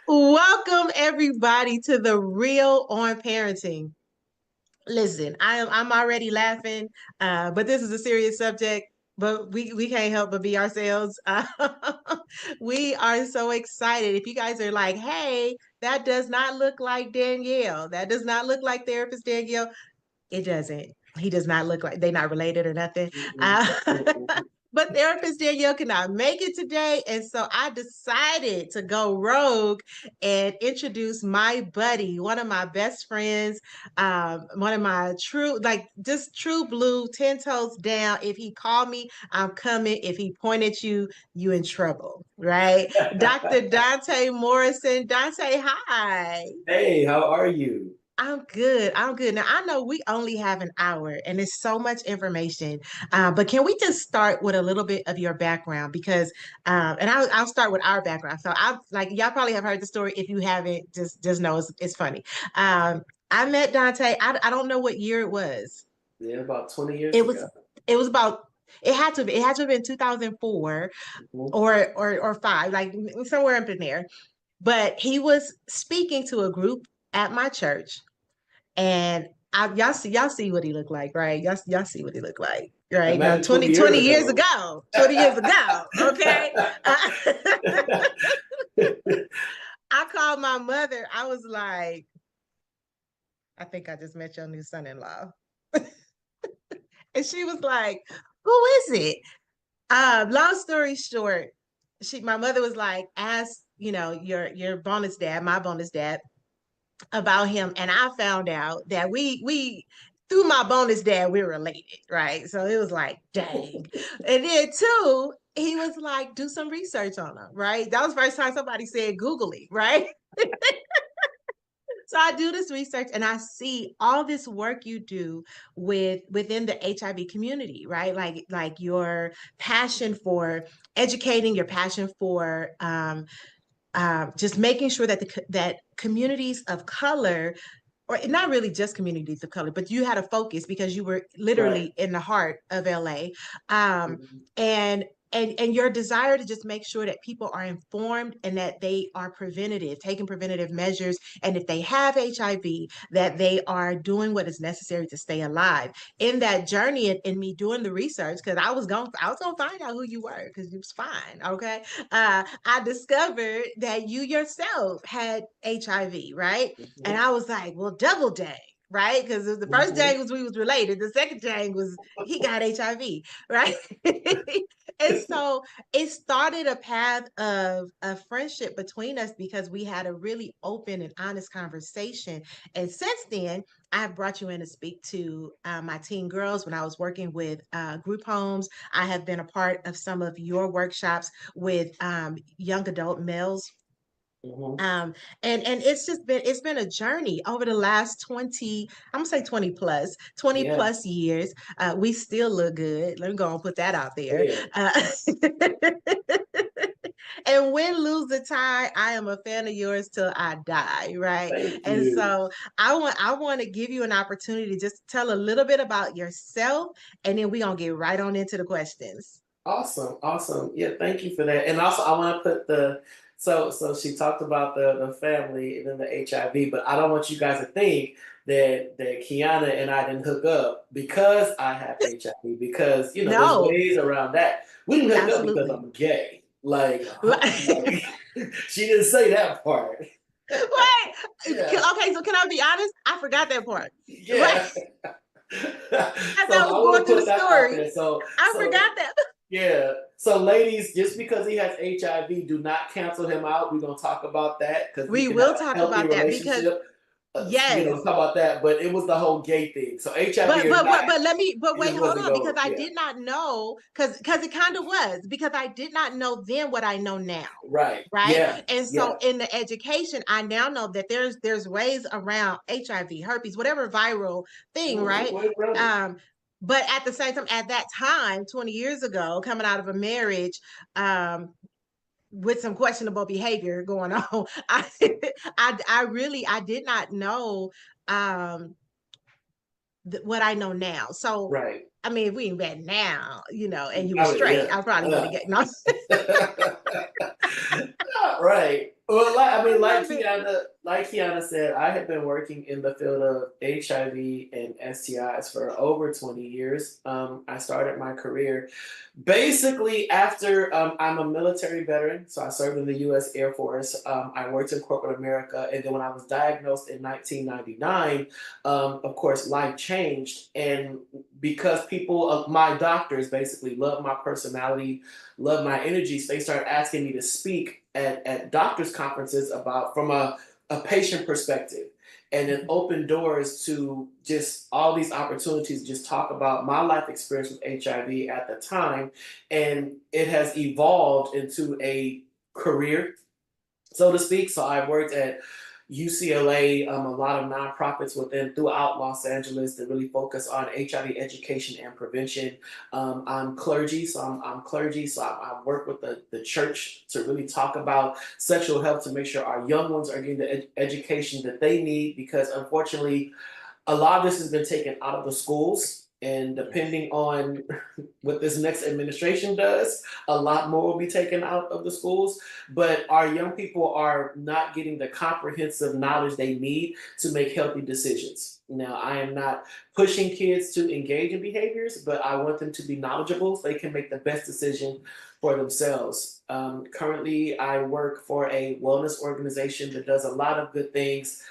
Welcome everybody to the Real On Parenting. Listen, I'm already laughing, but this is a serious subject. But we can't help but be ourselves. We are so excited. If you guys are like, "Hey, that does not look like Danielle. That does not look like therapist Danielle," it doesn't. He does not look like they're not related or nothing. But therapist Danielle cannot make it today. And so I decided to go rogue and introduce my buddy, one of my best friends, one of my true, like just true blue, 10 toes down. If he called me, I'm coming. If he pointed you, you in trouble, right? Dr. Donta Morrison. Donta, hi. Hey, how are you? I'm good. I'm good. Now, I know we only have an hour and it's so much information, but can we just start with a little bit of your background? Because, and I'll start with our background. So I like y'all probably have heard the story. If you haven't, just know it's funny. I met Donta. I don't know what year it was. Yeah, about 20 years It ago. was it was about it had to have been 2004 Mhm. or five, like somewhere up in there. But he was speaking to a group at my church and y'all see what he looked like, right? Y'all see what he looked like, right? Now Imagine 20 20 years 20 years ago. ago, 20 years ago, okay? I called my mother. I was like, I think I just met your new son-in-law. And she was like, who is it? Long story short, my mother was like, ask, your bonus dad, my bonus dad, about him, and I found out that we through my bonus dad we're related, right? So it was like, dang. And then two, he was like, do some research on him, right? That was the first time somebody said googly, right? So I do this research and I see all this work you do within the HIV community, right? Like your passion for educating, your passion for just making sure that that communities of color, or not really just communities of color, but you had a focus because you were Right. literally in the heart of LA. Um, Mhm. and and your desire to just make sure that people are informed and that they are taking preventative measures, and if they have HIV, that they are doing what is necessary to stay alive. In that journey, and in me doing the research, because I was gonna find out who you were because you was fine, okay. I discovered that you yourself had HIV, right? And Mhm. I was like, well, double dang, right? Because the first Mhm. dang was we was related. The second dang was he got HIV, right? And so it started a path of friendship between us because we had a really open and honest conversation. And since then, I've brought you in to speak to my teen girls when I was working with group homes. I have been a part of some of your workshops with young adult males, Mhm. um and it's been a journey over the last 20, I'm gonna say 20 plus, 20 Yeah. plus years. We still look good, let me go and put that out there. Yeah. And win lose the tie, I am a fan of yours till I die, right? Thank And you. so I want to give you an opportunity to just tell a little bit about yourself, and then we're gonna get right on into the questions. Awesome. Awesome. Yeah, thank you for that. And also I want to put so she talked about the family and then the HIV, but I don't want you guys to think that Kiana and I didn't hook up because I have HIV, because there's No, ways around that. We didn't hook up because absolutely. I'm gay. Like, Right. like she didn't say that part. Right. Yeah. Okay, so can I be honest? I forgot that part. Right. Yeah. As So I I was want going to through the put that out story, there. So I so forgot that. yeah. So ladies, just because he has HIV, do not cancel him out. We're gonna talk about that because we We can have will a talk healthy about that because relationship. yes. Talk about that. But it was the whole gay thing. So HIV But or but not, but but let me but it wait, just hold wasn't on, because going. I Yeah. did not know, because it kind of was, because I did not know then what I know now. Right. Right. Yeah. And Yeah. so in the education, I now know that there's ways around HIV, herpes, whatever viral thing, right? Wait, brother. Um, but at the same time, at that time, 20 years ago, coming out of a marriage, um, with some questionable behavior going on, I did not know um what I know now. So Right. I mean, if we ain't met now, and you were I mean, straight, yeah. I probably would have get no. Right. Well, I love it. Like Kiana said, I have been working in the field of HIV and STIs for over 20 years. I started my career basically after I'm a military veteran, so I served in the U.S. Air Force. I worked in corporate America, and then when I was diagnosed in 1999, of course, life changed, and because my doctors basically love my personality, love my energies, they started asking me to speak at doctors' conferences about from a patient perspective. And it opened doors to just all these opportunities, just talk about my life experience with HIV at the time. And it has evolved into a career, so to speak. So I worked at UCLA, a lot of nonprofits throughout Los Angeles that really focus on HIV education and prevention. I'm clergy, so I'm clergy, so I work with the church to really talk about sexual health to make sure our young ones are getting the education that they need, because unfortunately a lot of this has been taken out of the schools. And Yes. depending on what this next administration does, a lot more will be taken out of the schools. But our young people are not getting the comprehensive knowledge they need to make healthy decisions. Now, I am not pushing kids to engage in behaviors, but I want them to be knowledgeable so they can make the best decision for themselves. Currently, I work for a wellness organization that does a lot of good things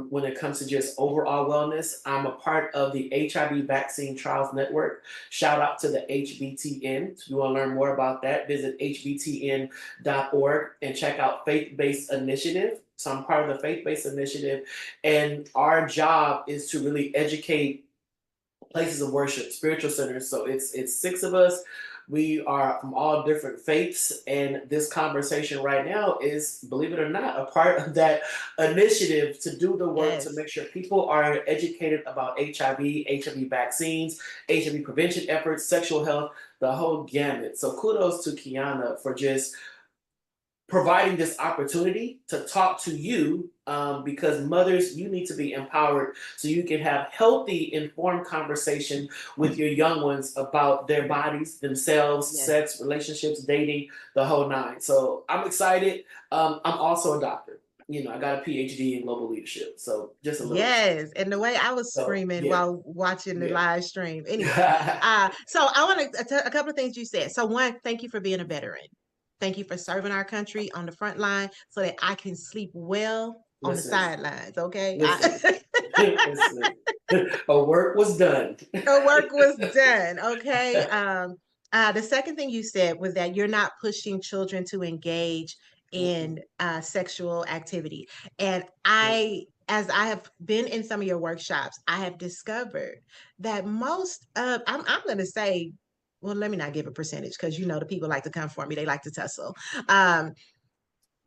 when it comes to just overall wellness. I'm a part of the HIV Vaccine Trials Network. Shout out to the HBTN. If you want to learn more about that, visit hbtn.org and check out Faith Based Initiative. So I'm part of the Faith Based Initiative, and our job is to really educate places of worship, spiritual centers. So it's six of us. We are from all different faiths, and this conversation right now is, believe it or not, a part of that initiative to do the work to Yes. make sure people are educated about HIV, HIV vaccines, HIV prevention efforts, sexual health, the whole gamut. So kudos to Kiana for just providing this opportunity to talk to you, because mothers, you need to be empowered so you can have healthy, informed conversation with your young ones about their bodies, themselves, Yes. sex, relationships, dating, the whole nine. So I'm excited. I'm also a doctor. You know, I got a PhD in global leadership. So just a little. Yes. And the way I was So screaming yeah, while watching the yeah. live stream. Anyway, so I want to a couple of things you said. So one, thank you for being a veteran. Thank you for serving our country on the front line so that I can sleep well on the Listen, sidelines. Okay. listen, listen. A work was done. Her work was done. Okay. The second thing you said was that you're not pushing children to engage in sexual activity. And as I have been in some of your workshops, I have discovered that most of, I'm going to say, well, let me not give a percentage because you know the people like to come for me. They like to tussle. Um,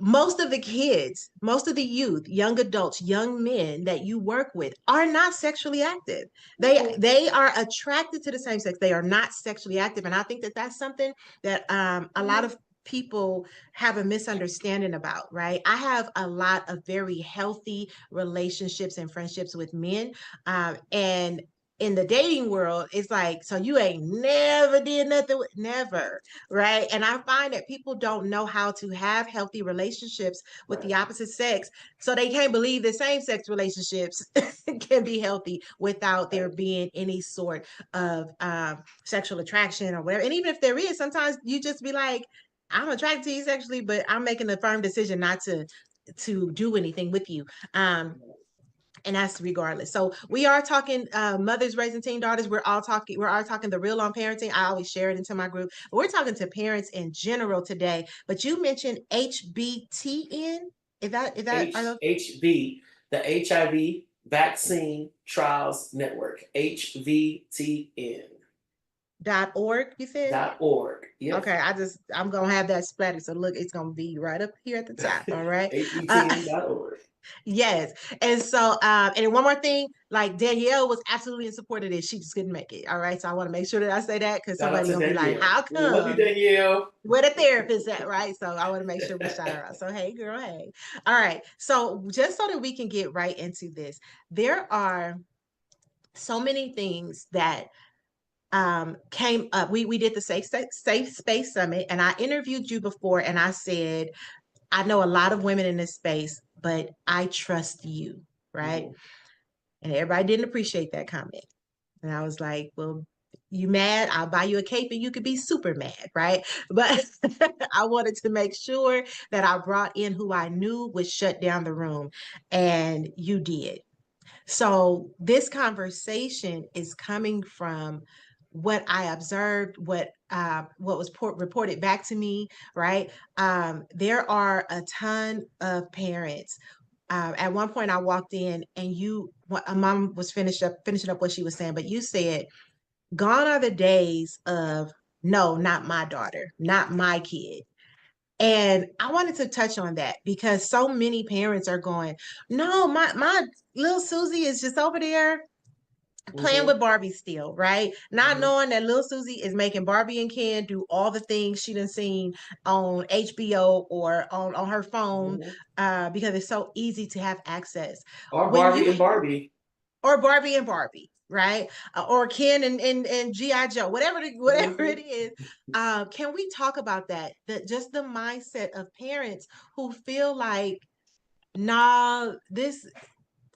Most of the kids, most of the youth, young adults, young men that you work with are not sexually active. They are attracted to the same sex. They are not sexually active, and I think that that's something that a lot of people have a misunderstanding about. Right? I have a lot of very healthy relationships and friendships with men, and in the dating world, it's like, so you ain't never did nothing with never, right? And I find that people don't know how to have healthy relationships with the Right. opposite sex, so they can't believe that same-sex relationships can be healthy without there Right. being any sort of sexual attraction or whatever. And even if there is, sometimes you just be like, I'm attracted to you sexually, but I'm making a firm decision not to do anything with you. And that's regardless. So we are talking mothers raising teen daughters. We're all talking the real on parenting. I always share it into my group. But we're talking to parents in general today. But you mentioned HBTN. Is that are those HV, the HIV Vaccine Trials Network, HVTN. .org, you said? .org. Yep. Okay, I'm gonna have that splattered. So look, it's gonna be right up here at the top. All right. Uh, HVTN.org. Yes. And so, and then one more thing, like Danielle was absolutely in support of this. She just couldn't make it. All right. So I want to make sure that I say that because Shout out somebody to gonna be like, Danielle. how We love you, come? Danielle. Where the therapist at, right? So I want to make sure we shout her out. So hey, girl, hey. All right. So just so that we can get right into this, there are so many things that came up. We did the safe space summit, and I interviewed you before, and I said I know a lot of women in this space, but I trust you, right? Mm-hmm. And everybody didn't appreciate that comment. And I was like, well, you mad? I'll buy you a cape and you could be super mad, right? But I wanted to make sure that I brought in who I knew would shut down the room. And you did. So this conversation is coming from what I observed, what was reported back to me, right? There are a ton of parents. At one point, I walked in, and a mom was finishing up what she was saying, but you said, "Gone are the days of no, not my daughter, not my kid." And I wanted to touch on that because so many parents are going, no, my little Susie is just over there playing Mm-hmm. with Barbie still, right? Not Mm-hmm. knowing that little Susie is making Barbie and Ken do all the things she done seen on HBO or on her phone, Mm-hmm. because it's so easy to have access. Or When Barbie you and Barbie. or Barbie and Barbie, right? Or Ken and GI Joe, whatever Mm-hmm. it is. Can we talk about that? That just the mindset of parents who feel like, nah, this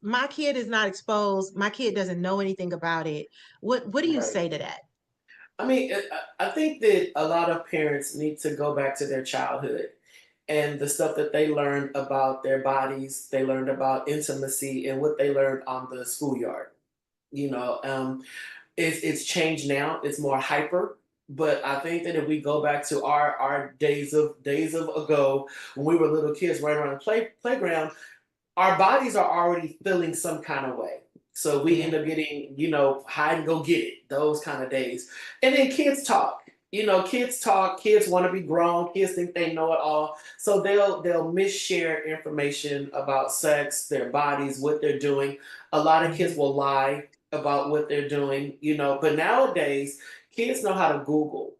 my kid is not exposed. My kid doesn't know anything about it. What do you Right. say to that? I mean, I think that a lot of parents need to go back to their childhood and the stuff that they learned about their bodies, they learned about intimacy, and what they learned on the schoolyard. You know, it's changed now. It's more hyper. But I think that if we go back to our days of ago when we were little kids running around the playground, our bodies are already feeling some kind of way. So we Yeah. end up getting, hide and go get it, those kind of days. And then kids talk. Kids talk, kids want to be grown, kids think they know it all. So they'll misshare information about sex, their bodies, what they're doing. A lot of kids Mhm. will lie about what they're doing, but nowadays kids know how to Google.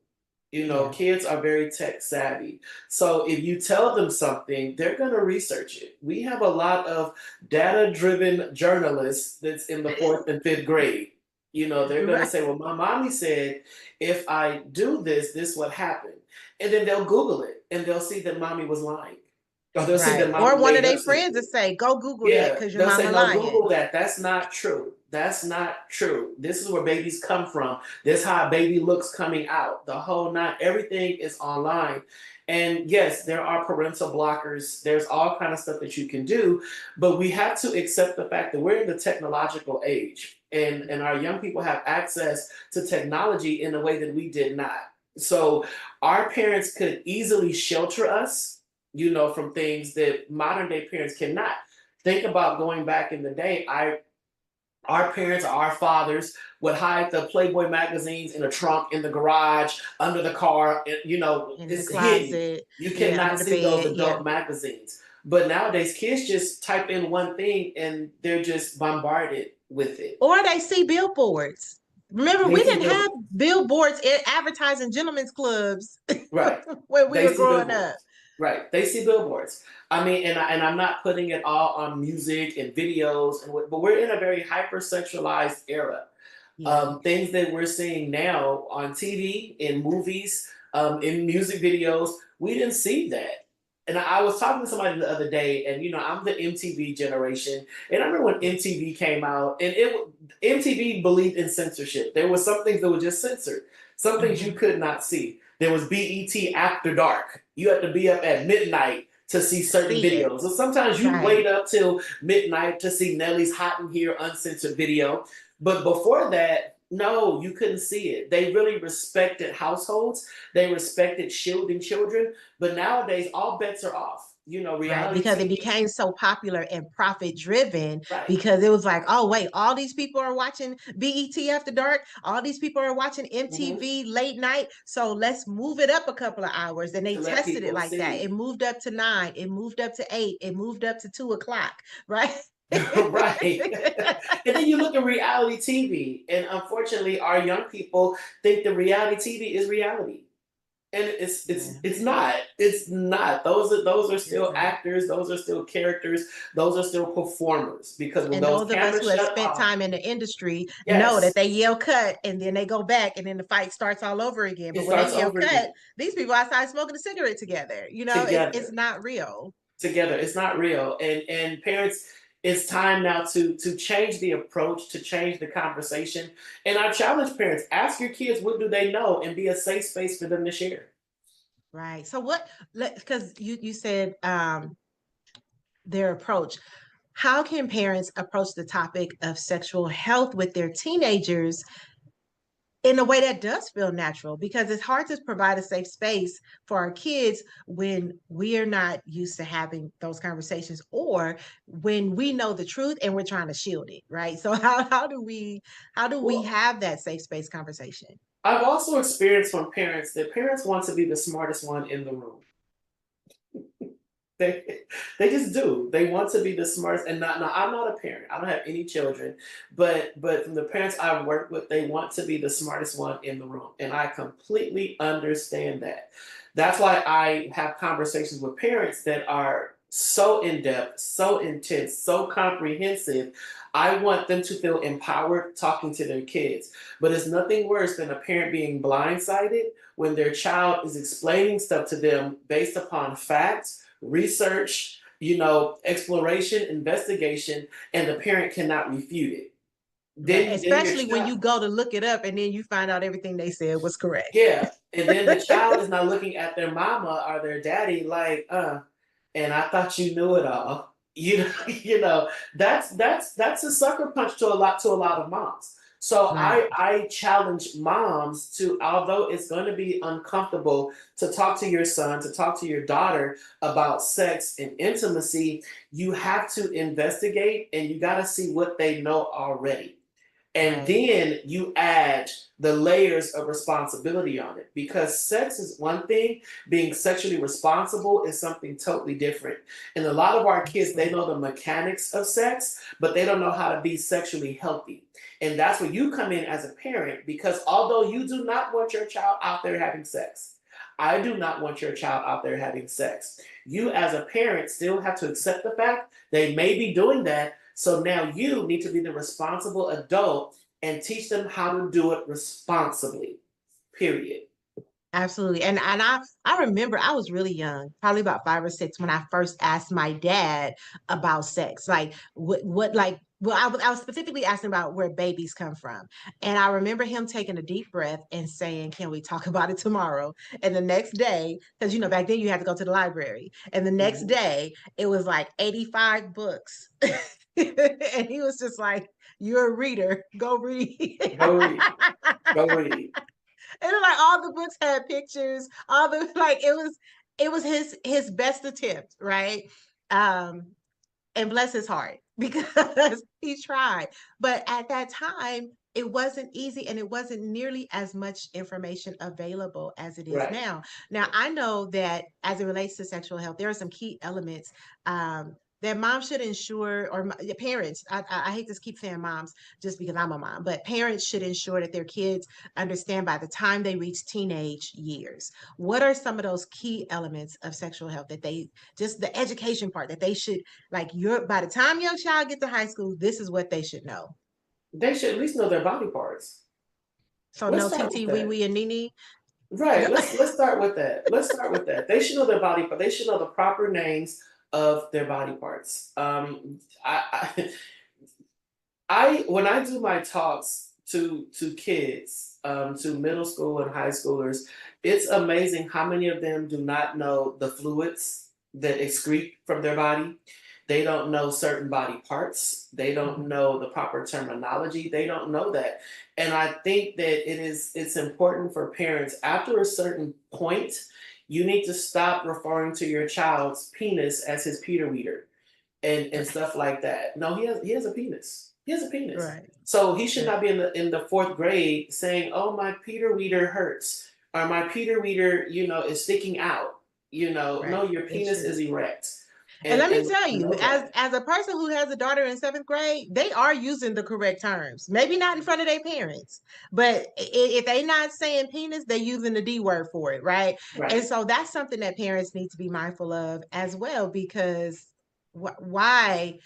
Yeah. Kids are very tech savvy. So if you tell them something, they're going to research it. We have a lot of data driven journalists that's in the fourth and fifth grade. They're going to Right. say, well, my mommy said if I do this, this would happen. And then they'll Google it and they'll see that mommy was lying. Or they'll see Right. that Or mommy one of made their up friends to something. say, go Google that Yeah, because your they'll say, mama no, lying. Google that. That's not true. That's not true. This is where babies come from. This is how a baby looks coming out. The whole nine, everything is online. And yes, there are parental blockers. There's all kind of stuff that you can do, but we have to accept the fact that we're in the technological age, and our young people have access to technology in a way that we did not. So our parents could easily shelter us, from things that modern day parents cannot. Think about going back in the day. Our parents, our fathers would hide the Playboy magazines in a trunk, in the garage, under the car. In the It's hidden. closet. You Yeah, under cannot the see those bed. Yeah. adult magazines. But nowadays, kids just type in one thing and they're just bombarded with it. Or they see billboards. Remember, They we see didn't have billboards. billboards advertising gentlemen's clubs Right. when we They were see growing up. billboards. Right. They see billboards. I mean, and I'm not putting it all on music and videos, but we're in a very hypersexualized era. Yeah. Things that we're seeing now on TV, in movies, in music videos, we didn't see that. And I was talking to somebody the other day, and I'm the MTV generation, and I remember when MTV came out, and MTV believed in censorship. There was some things that were just censored, some things you Mhm. could not see. There was BET After Dark. You had to be up at midnight to see certain See it. videos. So sometimes you Right. wait up till midnight to see Nelly's Hot in Here uncensored video. But before that, no, you couldn't see it. They really respected households. They respected shielding children. But nowadays, all bets are off. Right, Reality because it TV. became so popular and profit driven, Right. because it was like, oh wait, all these people are watching BET After Dark, all these people are watching Mm-hmm. MTV late night, so let's move it up a couple of hours. And they To let tested it people like that. It see. moved up to 9, it moved up to 8, it moved up to 2 o'clock, right? Right. And then you look at reality TV, and unfortunately, our young people think the reality TV is reality. And Yeah, it's not. Those are it's still not. actors. Those are still characters. Those are still performers. Because when And those those of us who cameras have shut spent off, time in the industry know that yes, they yell cut and then they go back and then the fight starts all over again. it But when they starts yell over again. cut, these people outside smoking a cigarette together. It's Together, not real. together. It's not real. And parents, it's time now to change the approach, to change the conversation. And I challenge parents: ask your kids what do they know, and be a safe space for them to share. Right. So what, because you said their approach. How can parents approach the topic of sexual health with their teenagers in a way that does feel natural? Because it's hard to provide a safe space for our kids when we are not used to having those conversations, or when we know the truth and we're trying to shield it, right? So how do we Well, have that safe space conversation? I've also experienced from parents that parents want to be the smartest one in the room. They they just do. They want to be the smartest. And not now, I'm not a parent. I don't have any children, but from the parents I work with, they want to be the smartest one in the room. And I completely understand that. That's why I have conversations with parents that are so in depth, so intense, so comprehensive. I want them to feel empowered talking to their kids. But it's nothing worse than a parent being blindsided when their child is explaining stuff to them based upon facts, research, exploration, investigation, and the parent cannot refute it. Right. Then your Especially when child, you go to look it up and then you find out everything they said was correct. yeah, and then the child is not looking at their mama or their daddy like, and I thought you knew it all. That's a sucker punch to a lot of moms. So Right. I challenge moms to, although it's going to be uncomfortable to talk to your son, to talk to your daughter about sex and intimacy, you have to investigate and you got to see what they know already. And Right. then you add the layers of responsibility on it, because sex is one thing, being sexually responsible is something totally different. And a lot of our kids, they know the mechanics of sex, but they don't know how to be sexually healthy. And that's where you come in as a parent, because although you do not want your child out there having sex, I do not want your child out there having sex. You, as a parent, still have to accept the fact they may be doing that. So now you need to be the responsible adult and teach them how to do it responsibly. Period. Absolutely. And I remember I was really young, probably about 5 or 6, when I first asked my dad about sex. Like what like well, I was specifically asking about where babies come from. And I remember him taking a deep breath and saying, "Can we talk about it tomorrow?" And the next day, because back then you had to go to the library. And the next Mhm. day it was like 85 books. And he was just like, "You're a reader. Go read." Go read. Go read. And like all the books had pictures, all the like it was his best attempt, right? Um, and bless his heart because he tried. But at that time, it wasn't easy and it wasn't nearly as much information available as it is Right. now. Now, I know that as it relates to sexual health, there are some key elements that moms should ensure, or parents. I hate to keep saying moms just because I'm a mom, but parents should ensure that their kids understand by the time they reach teenage years. What are some of those key elements of sexual health that they, just the education part, that they should, like, your by the time your child gets to high school, this is what they should know. They should at least know their body parts. So Let's no start with TT, wee that. wee, and Nene. Right. Let's start with that. Let's start with that. They should know their body, but they should know the proper names of their body parts. I when I do my talks to kids, to middle school and high schoolers, it's amazing how many of them do not know the fluids that excrete from their body. They don't know certain body parts. They don't Mhm. know the proper terminology. They don't know that. And I think that it's important for parents, after a certain point, you need to stop referring to your child's penis as his Peter Weeder and stuff like that. No, he has a penis. He has a penis. Right. So he should Right. not be in the fourth grade saying, "Oh, my Peter Weeder hurts," or "My Peter Weeder, is sticking out." No, Right. your It penis should. is erect. And let me and tell to you, know that. as a person who has a daughter in seventh grade, they are using the correct terms. Maybe not in front of their parents, but if they not saying penis, they're using the D word for it, right? And Right, so that's something that parents need to be mindful of as well, because why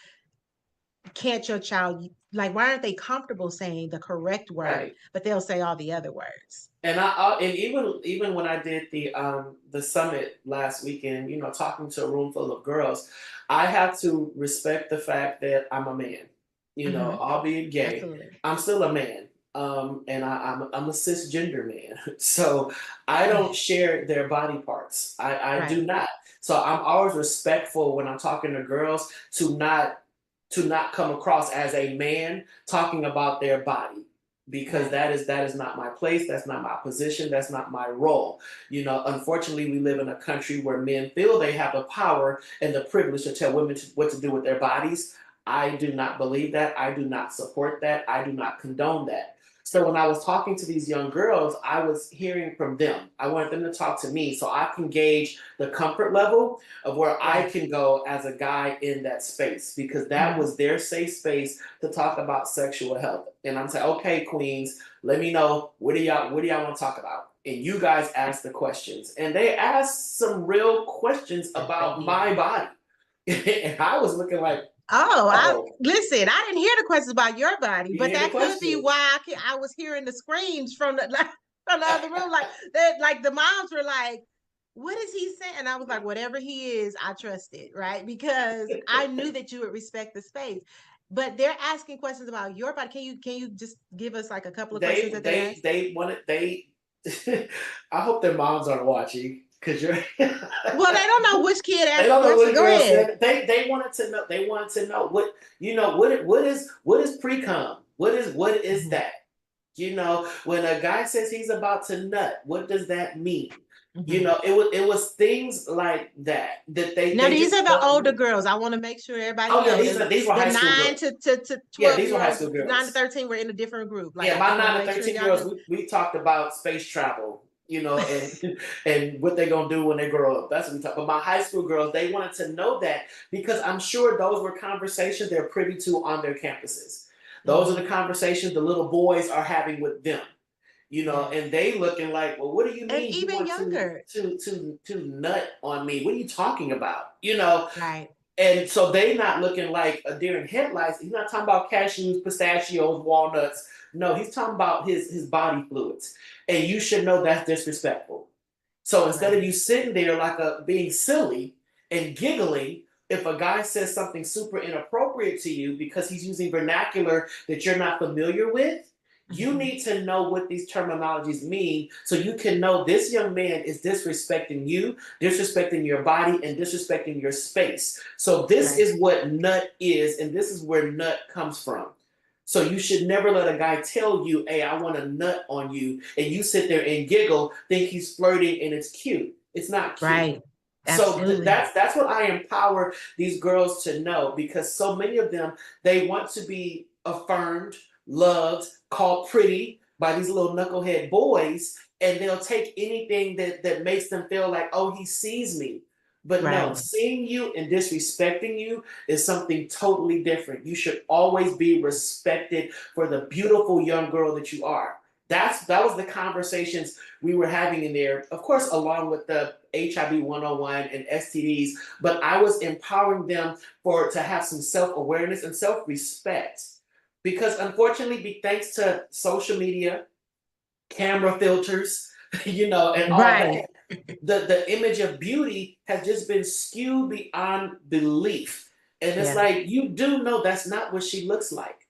can't your child, like, why aren't they comfortable saying the correct word, right. but they'll say all the other words? And and even when I did the summit last weekend, you know, talking to a room full of girls, I have to respect the fact that I'm a man. You know, Hmm. albeit gay, Absolutely. I'm still a man. And I'm a cisgender man, so I don't share their body parts. I Right. do not. So I'm always respectful when I'm talking to girls to not come across as a man talking about their body, because Right. that is not my place, that's not my position, that's not my role. You know, unfortunately, we live in a country where men feel they have the power and the privilege to tell women what to do with their bodies. I do not believe that. I do not support that. I do not condone that. So when I was talking to these young girls, I was hearing from them. I wanted them to talk to me so I can gauge the comfort level of where I Right. can go as a guy in that space, because that Mhm. was their safe space to talk about sexual health. And I'm saying, okay, queens, let me know, what do y'all want to talk about? And you guys ask the questions. And they asked some real questions Yes, they about my did. body. And I was looking like, Oh, I oh, listen. I didn't hear the questions about your body, you but hear the that could be questions. why I was hearing the screams from the like, from the other room. Like that, like the moms were like, "What is he saying?" And I was like, "Whatever he is, I trust it, right?" Because I knew that you would respect the space. But they're asking questions about your body. Can you just give us like a couple of questions that they asked? They wanted they I hope their moms aren't watching, because you're Well, they don't know which kid they asked the don't know question. what Go girl ahead. said. They wanted to know. They wanted to know what, you know, what is pre cum? What is Mhm. that? You know, when a guy says he's about to nut, what does that mean? You Mhm. know, it was things like that that Now they these just are the wanted to older know. girls. I want to make sure everybody Oh yeah, know these were the high school 9 girls. to Yeah, 12 these year were high olds, school 9 to girls. 13 were in a different group. Like Yeah, I my just want to 9 to make sure 13 y'all girls, know. we talked about space travel, you know, and and what they're gonna do when they grow up. That's what we talk. But my high school girls, they wanted to know that, because I'm sure those were conversations they're privy to on their campuses. Those are the Hmm. conversations the little boys are having with them, you know, Yes. and they looking like, well, what do you And mean you even want younger. to nut on me? What are you talking about? You know, Right. and so they not looking like a deer in headlights. He's not talking about cashews, pistachios, walnuts. No, he's talking about his body fluids. And you should know that's disrespectful. So instead of Right. you sitting there like a being silly and giggling, if a guy says something super inappropriate to you because he's using vernacular that you're not familiar with, you Hmm. need to know what these terminologies mean so you can know this young man is disrespecting you, disrespecting your body, and disrespecting your space. So this Right. is what nut is, and this is where nut comes from. So you should never let a guy tell you, "Hey, I want to nut on you," and you sit there and giggle, think he's flirting, and it's cute. It's not cute. Right. So Absolutely. that's what I empower these girls to know, because so many of them, they want to be affirmed, loved, called pretty by these little knucklehead boys, and they'll take anything that makes them feel like, oh, he sees me. But no, Right. seeing you and disrespecting you is something totally different. You should always be respected for the beautiful young girl that you are. That was the conversations we were having in there, of course, along with the HIV 101 and STDs, but I was empowering them to have some self awareness and self respect. Because unfortunately, thanks to social media, camera filters, you know, and all Right. that, the image of beauty has just been skewed beyond belief. And it's Yeah. like, you do know that's not what she looks like.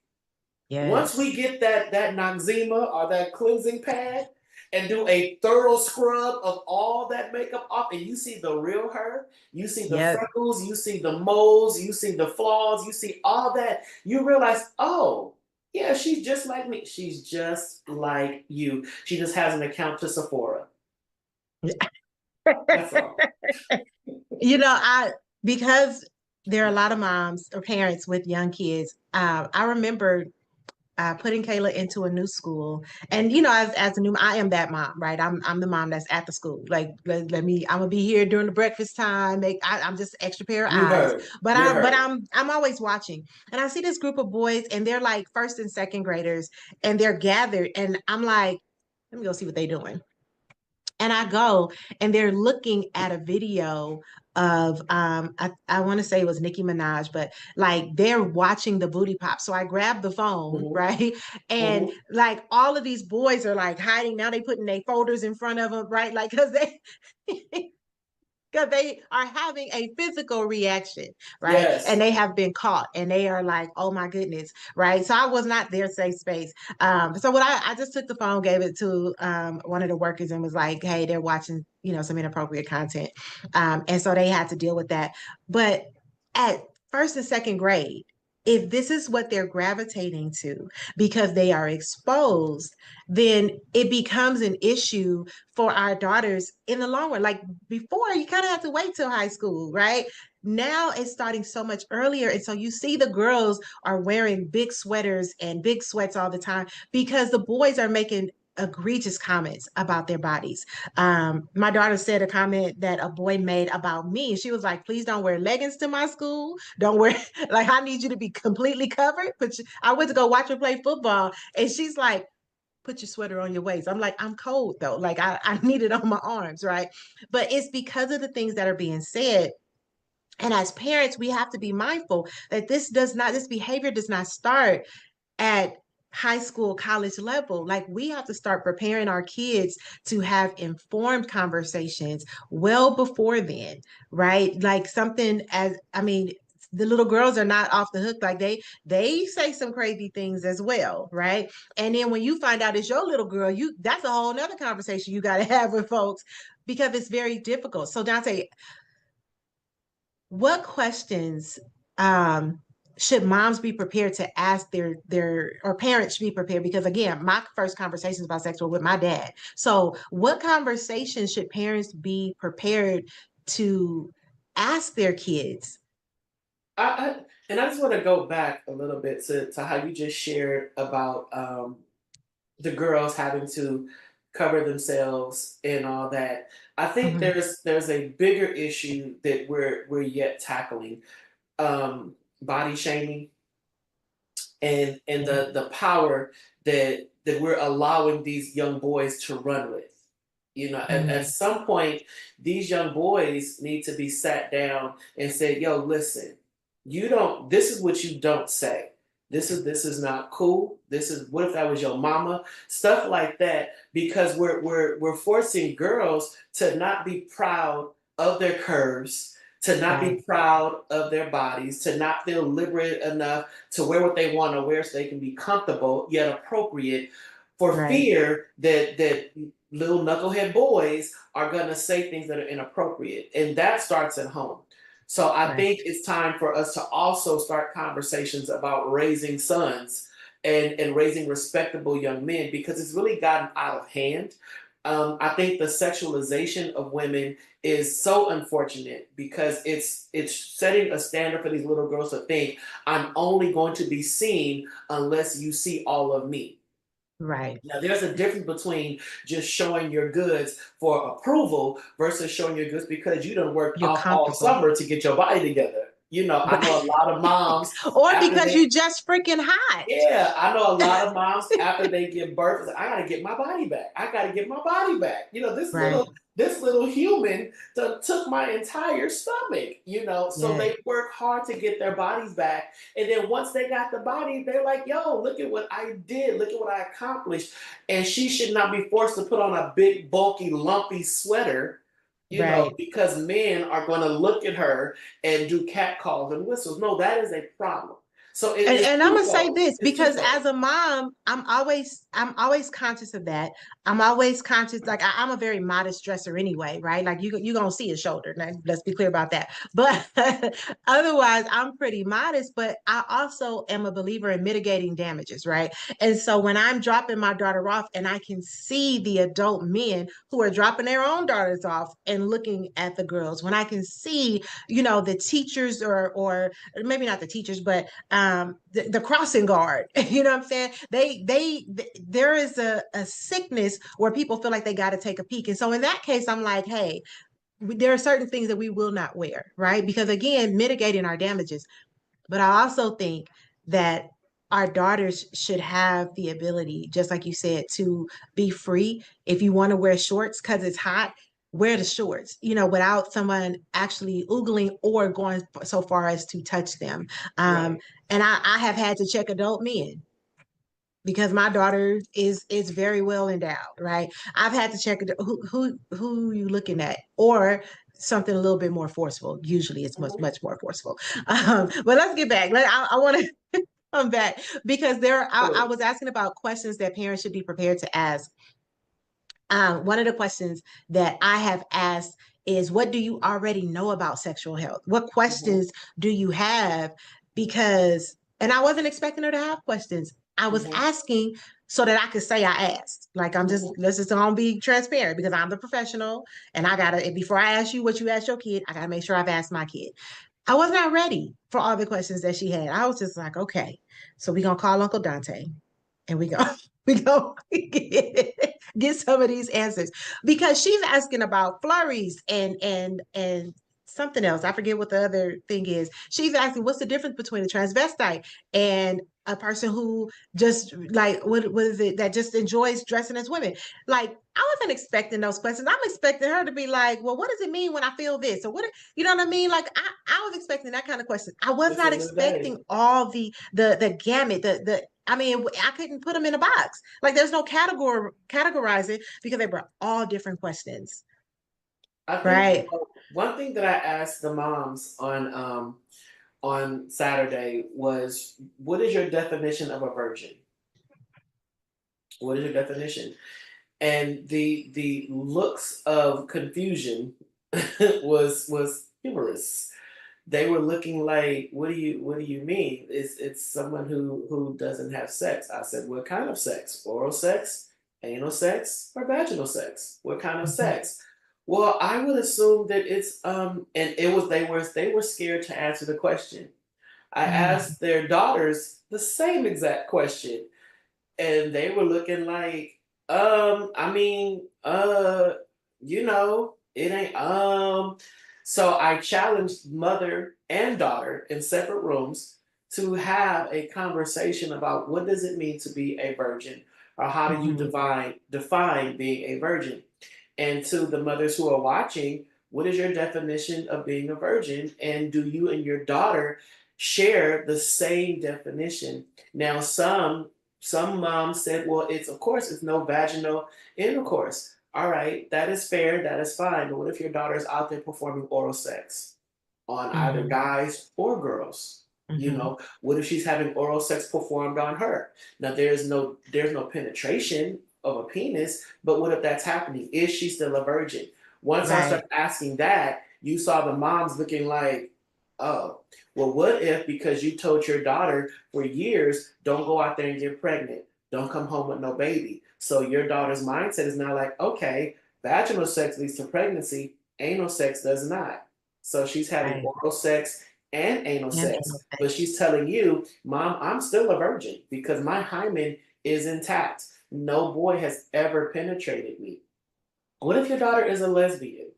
Once we Yes. get that Noxzema or that cleansing pad and do a thorough scrub of all that makeup off, and you see the real her, you see the Yep. freckles, you see the moles, you see the flaws, you see all that, you realize, oh, yeah, she's just like me. She's just like you. She just has an account to Sephora. That's all. I because there are a lot of moms or parents with young kids. I remember putting Kayla into a new school. And as a new, I am that mom, right? I'm the mom that's at the school. Like let me, I'm gonna be here during the breakfast time. I'm just extra pair of You eyes. heard. But You I'm but heard. I'm always watching. And I see this group of boys and they're like first and second graders and they're gathered. And I'm like, let me go see what they're doing. And I go and they're looking at a video of I want to say it was Nicki Minaj, but like they're watching the booty pop. So I grabbed the phone, Mm-hmm. right? And Mm-hmm. like all of these boys are like hiding. Now they putting their folders in front of them, right? Like because they because they are having a physical reaction, right? And Yes. they have been caught and they are like, oh my goodness, right? So I was not their safe space. So what I just took the phone, gave it to one of the workers and was like, hey, they're watching, some inappropriate content. And so they had to deal with that. But at first and second grade, if this is what they're gravitating to because they are exposed, then it becomes an issue for our daughters in the long run. Like before, you kind of have to wait till high school, right? Now it's starting so much earlier. And so you see the girls are wearing big sweaters and big sweats all the time because the boys are making egregious comments about their bodies. My daughter said a comment that a boy made about me. She was like, please don't wear leggings to my school. Don't wear, like, I need you to be completely covered. But I went to go watch her play football. And she's like, put your sweater on your waist. I'm like, I'm cold though. Like I need it on my arms, right? But it's because of the things that are being said. And as parents, we have to be mindful that this behavior does not start at high school, college level. Like we have to start preparing our kids to have informed conversations well before then, right? Like something as, I mean, the little girls are not off the hook. Like they say some crazy things as well, right? And then when you find out it's your little girl, that's a whole nother conversation you got to have with folks because it's very difficult. So Dante, what questions um, should moms be prepared to ask their or parents should be prepared? Because again, my first conversations about sex were with my dad. So, what conversations should parents be prepared to ask their kids? I and I just want to go back a little bit to how you just shared about the girls having to cover themselves and all that. I think Mhm. there's a bigger issue that we're yet tackling. Body shaming and the power that we're allowing these young boys to run with. At Mhm. some point, these young boys need to be sat down and say, "Yo, listen, you don't. This is what you don't say. This is not cool. This is what if that was your mama? Stuff like that. Because we're forcing girls to not be proud of their curves, to not be Right, proud of their bodies, to not feel liberated enough to wear what they want to wear so they can be comfortable yet appropriate, for right, fear that little knucklehead boys are going to say things that are inappropriate. And that starts at home. So I right, think it's time for us to also start conversations about raising sons and raising respectable young men, because it's really gotten out of hand. I think the sexualization of women is so unfortunate because it's setting a standard for these little girls to think I'm only going to be seen unless you see all of me. right. Now, there's a difference between just showing your goods for approval versus showing your goods because you done worked You're off all comfortable. summer to get your body together. I know a Right. lot of moms Or after because they you just freaking hot. yeah, I know a lot of moms after they give birth, it's like, I gotta get my body back. I gotta get my body back. Right. This little human took my entire stomach. So Yeah. they work hard to get their bodies back, and then once they got the body, they're like, "Yo, look at what I did. Look at what I accomplished." And she should not be forced to put on a big, bulky, lumpy sweater. Right. Because men are going to look at her and do catcalls and whistles. No, that is a problem. So And it's I'm gonna say twofold. this It's because twofold. as a mom, I'm always conscious of that. I'm always conscious, like I'm a very modest dresser anyway, right? Like you gonna see a shoulder. Now, let's be clear about that. But otherwise, I'm pretty modest. But I also am a believer in mitigating damages, right? And so when I'm dropping my daughter off, and I can see the adult men who are dropping their own daughters off and looking at the girls, when I can see, the teachers or maybe not the teachers, but the crossing guard, you know what I'm saying? There is a sickness where people feel like they got to take a peek. And so in that case, I'm like, hey, there are certain things that we will not wear, right? Because again, mitigating our damages. But I also think that our daughters should have the ability, just like you said, to be free. If you want to wear shorts because it's hot, wear the shorts, without someone actually oogling or going so far as to touch them. Right. And I have had to check adult men because my daughter is very well endowed, right? I've had to check who you looking at, or something a little bit more forceful. Usually, it's Mhm. much more forceful. But let's get back. I want to come back because I Cool. was asking about questions that parents should be prepared to ask. One of the questions that I have asked is, what do you already know about sexual health? What Mhm. questions do you have? Because, and I wasn't expecting her to have questions. I was Mhm. asking so that I could say I asked. Like, Mhm. let's just all be transparent because I'm the professional, and I gotta, before I ask you what you asked your kid, I gotta make sure I've asked my kid. I was not ready for all the questions that she had. I was just like, okay, so we're gonna call Uncle Dante and we go we go get some of these answers because she's asking about flurries and something else. I forget what the other thing is. She's asking what's the difference between a transvestite and a person who just like what is it that just enjoys dressing as women. Like I wasn't expecting those questions. I'm expecting her to be like, well, what does it mean when I feel this? Or what, you know what I mean? Like I was expecting that kind of question. I was It's not a new day. expecting all the gamut, the I mean, I couldn't put them in a box. Like there's no categorizing because they were all different questions. I think Right. one thing that I asked the moms on Saturday was, "What is your definition of a virgin? What is your definition?" And the looks of confusion was humorous. They were looking like, what do you mean? It's someone who doesn't have sex. I said, what kind of sex? Oral sex, anal sex, or vaginal sex? What kind of Mhm. sex? Well, I would assume that it's and it was they were scared to answer the question. I Mhm. asked their daughters the same exact question, and they were looking like, I mean, it ain't, so I challenged mother and daughter in separate rooms to have a conversation about what does it mean to be a virgin, or how do you Mhm. define being a virgin. And to the mothers who are watching, what is your definition of being a virgin, and do you and your daughter share the same definition? Now some moms said, well, it's, of course, it's no vaginal intercourse. All right, that is fair, that is fine. But what if your daughter is out there performing oral sex on either Mhm. guys or girls? Mhm. What if she's having oral sex performed on her? Now there's no penetration of a penis, but what if that's happening? Is she still a virgin? Once I Right. started asking that, you saw the moms looking like, oh, well, what if, because you told your daughter for years, don't go out there and get pregnant, don't come home with no baby. So your daughter's mindset is now like, okay, vaginal sex leads to pregnancy, anal sex does not. So she's having Right. oral sex and anal And anal sex, but sex. she's telling you, Mom, I'm still a virgin because my hymen is intact. No boy has ever penetrated me. What if your daughter is a lesbian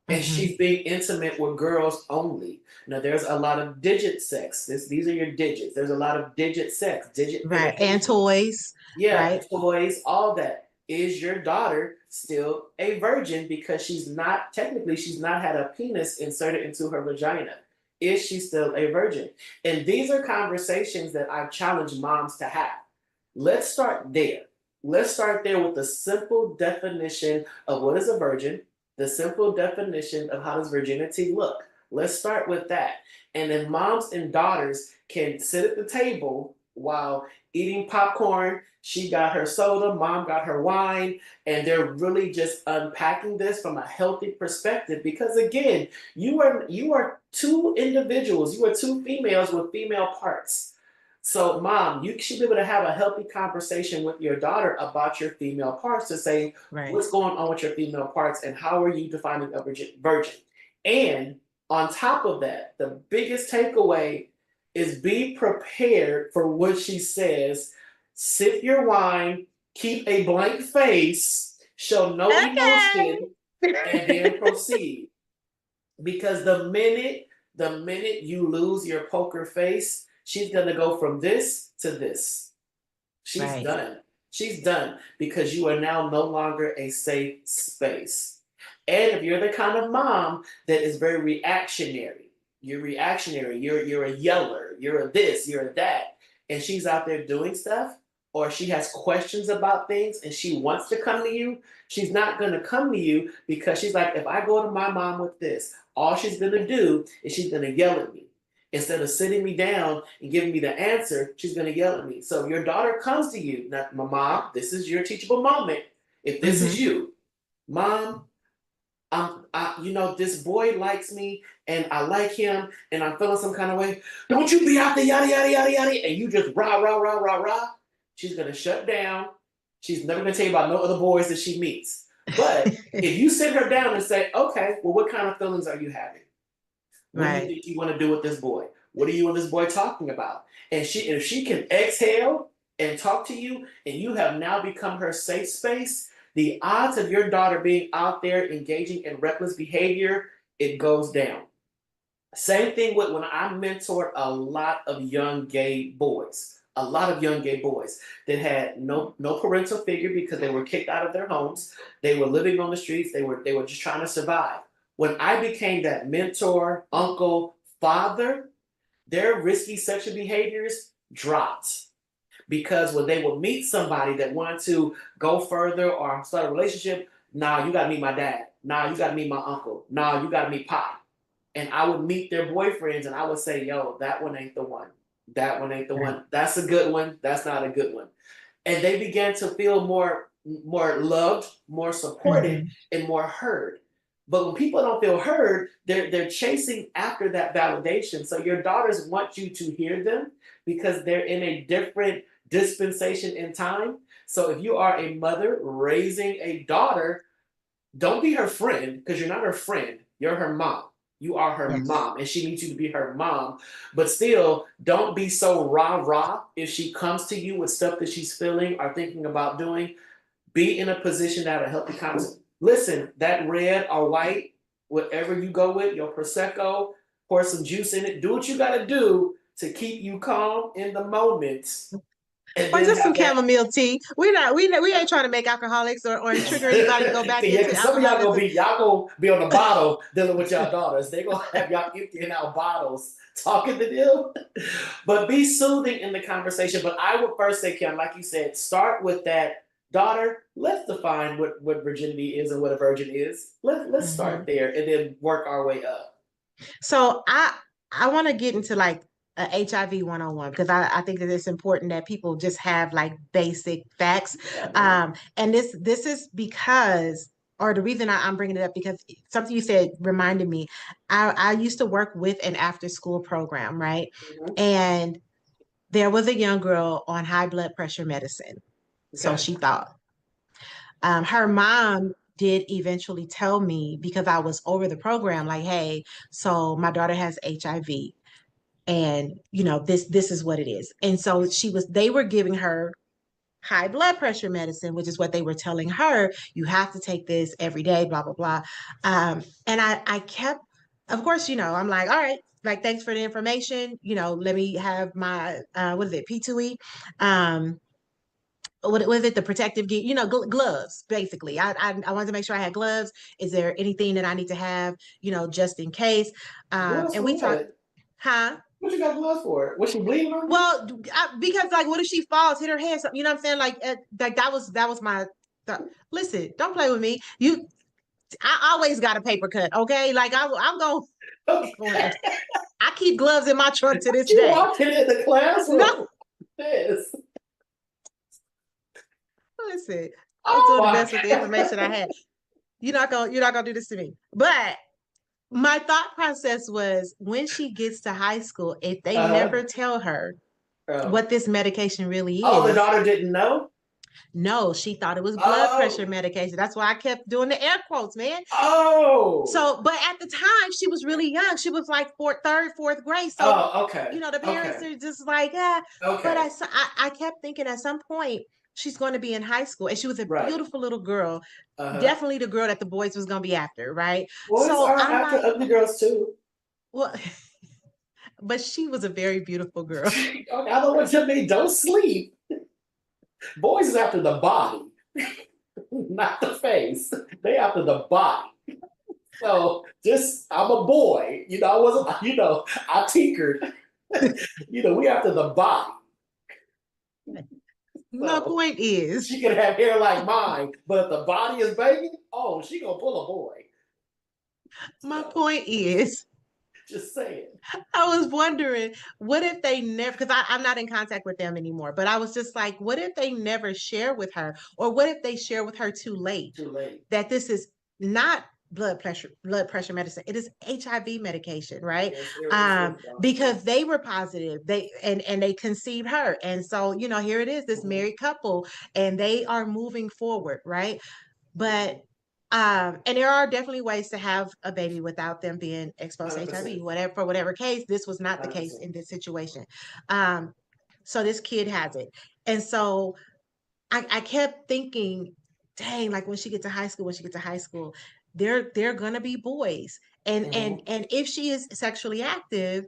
and Mhm. she's being intimate with girls only? Now, there's a lot of digit sex. These are your digits. There's a lot of digit sex, digit Right. And penetration. toys. Yeah, Right. toys, all that. Is your daughter still a virgin because she's not had a penis inserted into her vagina? Is she still a virgin? And these are conversations that I've challenged moms to have. Let's start there. Let's start there with the simple definition of what is a virgin, the simple definition of how does virginity look. Let's start with that. And then moms and daughters can sit at the table while eating popcorn. She got her soda, mom got her wine, and they're really just unpacking this from a healthy perspective. Because again, you are two individuals, you are two females with female parts. So, mom, you should be able to have a healthy conversation with your daughter about your female parts to say, Right. what's going on with your female parts and how are you defining a virgin? And on top of that, the biggest takeaway is be prepared for what she says. Sip your wine, keep a blank face, show no Okay. emotion, and then proceed. Because the minute you lose your poker face, she's gonna go from this to this. She's Right. done. She's done because you are now no longer a safe space. And if you're the kind of mom that is very reactionary, you're a yeller, you're a this, you're a that, and she's out there doing stuff, or she has questions about things and she wants to come to you, she's not gonna come to you because she's like, if I go to my mom with this, all she's gonna do is she's gonna yell at me. Instead of sitting me down and giving me the answer, she's gonna yell at me. So if your daughter comes to you, now, my mom, this is your teachable moment. If this is Mm-hmm. you, mom, this boy likes me and I like him and I'm feeling some kind of way. Don't you be out there, yada, yada, yada, yada. And you just rah, rah, rah, rah, rah. She's going to shut down. She's never going to tell you about no other boys that she meets. But if you sit her down and say, okay, well, what kind of feelings are you having? What do you Right. think you want to do with this boy? What are you and this boy talking about? And if she can exhale and talk to you and you have now become her safe space, the odds of your daughter being out there engaging in reckless behavior, it goes down. Same thing with when I mentored a lot of young gay boys. A lot of young gay boys that had no parental figure because they were kicked out of their homes. They were living on the streets. They were just trying to survive. When I became that mentor, uncle, father, their risky sexual behaviors dropped because when they would meet somebody that wanted to go further or start a relationship, nah, you gotta meet my dad. Nah, you gotta meet my uncle. Nah, you gotta meet Pop. And I would meet their boyfriends and I would say, yo, that one ain't the one. That one ain't the Right. one. That's a good one. That's not a good one. And they began to feel more loved, more supported, Mm-hmm. and more heard. But when people don't feel heard, they're chasing after that validation. So your daughters want you to hear them because they're in a different dispensation in time. So if you are a mother raising a daughter, don't be her friend because you're not her friend. You're her mom. You are her Yes. mom, and she needs you to be her mom. But still, don't be so rah rah if she comes to you with stuff that she's feeling or thinking about doing. Be in a position to have a healthy conversation. Listen, that red or white, whatever you go with, your prosecco, pour some juice in it. Do what you got to do to keep you calm in the moment, and Or then just some have that. chamomile tea. We ain't trying to make alcoholics or trigger anybody to go back Yeah, into because some of alcoholism. y'all gonna be on the bottle dealing with y'all daughters. They gonna have y'all emptying out bottles, talking to them. But be soothing in the conversation. But I would first say, Kim, like you said, start with that daughter. Let's define what virginity is and what a virgin is. Let's Mm-hmm. start there and then work our way up. So I want to get into like a HIV 101 because I think that it's important that people just have like basic facts. Yeah, man. And this is because, or the reason I'm bringing it up because something you said reminded me. I used to work with an after school program, right? Mhm. And there was a young girl on high blood pressure medicine, so Okay. she thought. Her mom did eventually tell me because I was over the program, like, hey, so my daughter has HIV and this is what it is. And so they were giving her high blood pressure medicine, which is what they were telling her, you have to take this every day, blah, blah, blah. And I kept, of course, I'm like, all right, like, thanks for the information. Let me have my, what is it, P2E? What was it, the protective gear, gloves, basically. I wanted to make sure I had gloves. Is there anything that I need to have, just in case? Gloves And for we talked, what? huh? What you got gloves for? Was she bleeding on you? Well, because like, what if she falls, hit her head, something, you know what I'm saying? Like that was my listen, don't play with me. I always got a paper cut, okay? Like I'm Okay. going, I keep gloves in my trunk to this She day. walking in the No, classroom. This. Listen, I was Oh doing the my best with the information I had. You're not gonna do this to me. But my thought process was when she gets to high school, if they God. never tell her Oh. what this medication really Oh, the is, daughter didn't know? no, she thought it was blood pressure Oh. medication. That's why I kept doing the air quotes, man. Oh. So, but at the time, she was really young. She was like third, fourth grade. So, Oh, okay. the parents Okay. are just like, ah. But Okay. I kept thinking at some point she's going to be in high school, and she was a Right. beautiful little girl, Uh-huh. definitely the girl that the boys was going to be after, right? Boys So are I'm after like, ugly girls too. well, but she was a very beautiful girl. Okay, I don't want to me. Don't sleep. Boys is after the body, not the face. They after the body. So just I'm a boy. I wasn't. I tinkered. We after the body. My So point is, she can have hair like mine, but if the body is banging, oh, she gonna pull a boy. my So point is, just saying. I was wondering, what if they never, because I'm not in contact with them anymore, but I was just like, what if they never share with her? Or what if they share with her too late Too late. that this is not blood pressure medicine. It is HIV medication, right? It's Because they were positive. And they conceived her. And so, here it is, this mm-hmm. married couple, and they are moving forward, right? But and there are definitely ways to have a baby without them being exposed to 100%. HIV. Whatever, for whatever case, this was not the case 100%. in this situation. Um, so this kid has it, and so I kept thinking, dang, like when she gets to high school, they're gonna be boys, and Mm-hmm. if she is sexually active,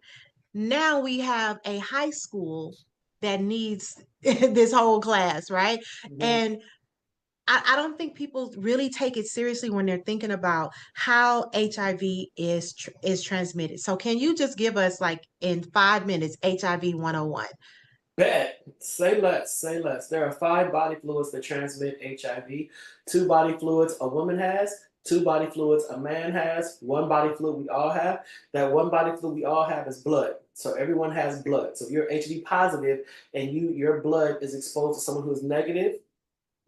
now we have a high school that needs this whole class, right? Mm-hmm. And I don't think people really take it seriously when they're thinking about how HIV is transmitted. So can you just give us like in 5 minutes HIV 101? Bet. Say less. Say less. There are 5 body fluids that transmit HIV. 2 body fluids a woman has. 2 body fluids a man has. 1 body fluid we all have. That 1 body fluid we all have is blood. So everyone has blood. So if you're HIV positive and your blood is exposed to someone who is negative,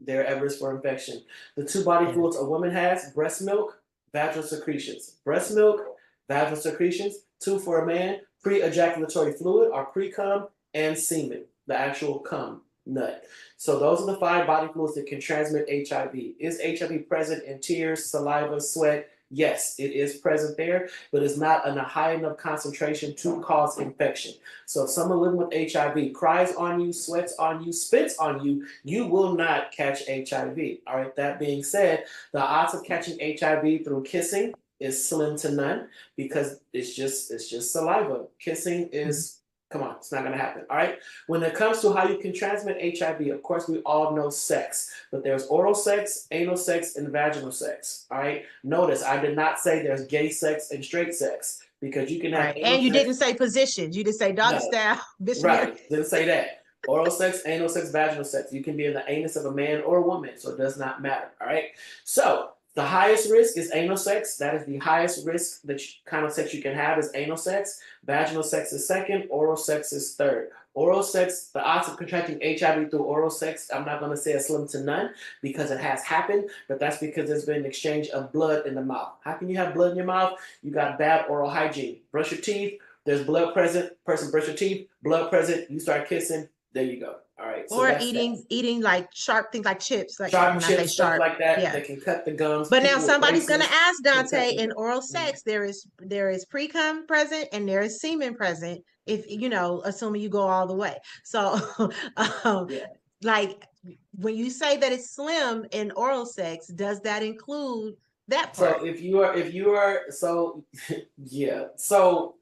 they're at risk for infection. The 2 body fluids a woman has: breast milk, vaginal secretions. Breast milk, vaginal secretions. 2 for a man: pre-ejaculatory fluid or pre-cum and semen, the actual cum nut. So those are the 5 body fluids that can transmit HIV. Is HIV present in tears, saliva, sweat? Yes, it is present there, but it's not in a high enough concentration to cause infection. So if someone living with HIV cries on you, sweats on you, spits on you, you will not catch HIV. All right, that being said, the odds of catching HIV through kissing is slim to none because it's just saliva. Kissing is, come on, it's not going to happen. All right. When it comes to how you can transmit HIV, of course, we all know sex, but there's oral sex, anal sex, and vaginal sex. All right. Notice I did not say there's gay sex and straight sex because you can have Right. anal And you sex. didn't say positions. You just say doggy No, style, missionary. right. Didn't say that. Oral sex, anal sex, vaginal sex. You can be in the anus of a man or a woman, so it does not matter. All right. So the highest risk is anal sex. That is the highest risk kind of sex you can have is anal sex. Vaginal sex is second. Oral sex is third. Oral sex, the odds of contracting HIV through oral sex, I'm not going to say a slim to none because it has happened, but that's because there's been an exchange of blood in the mouth. How can you have blood in your mouth? You got bad oral hygiene. Brush your teeth. There's blood present. Person brush your teeth. Blood present. You start kissing. There you go. All right. So Or that's that. eating like sharp things like chips. Like Sharp when I say chips, stuff sharp, like that. yeah. They can cut the gums. But now People with somebody's gonna braces ask can cut Dante, the in gums. oral Mhm. sex, there is pre-cum present and there is semen present, if assuming you go all the way. So um, Yeah. like when you say that it's slim in oral sex, does that include that So part? if you are so yeah. So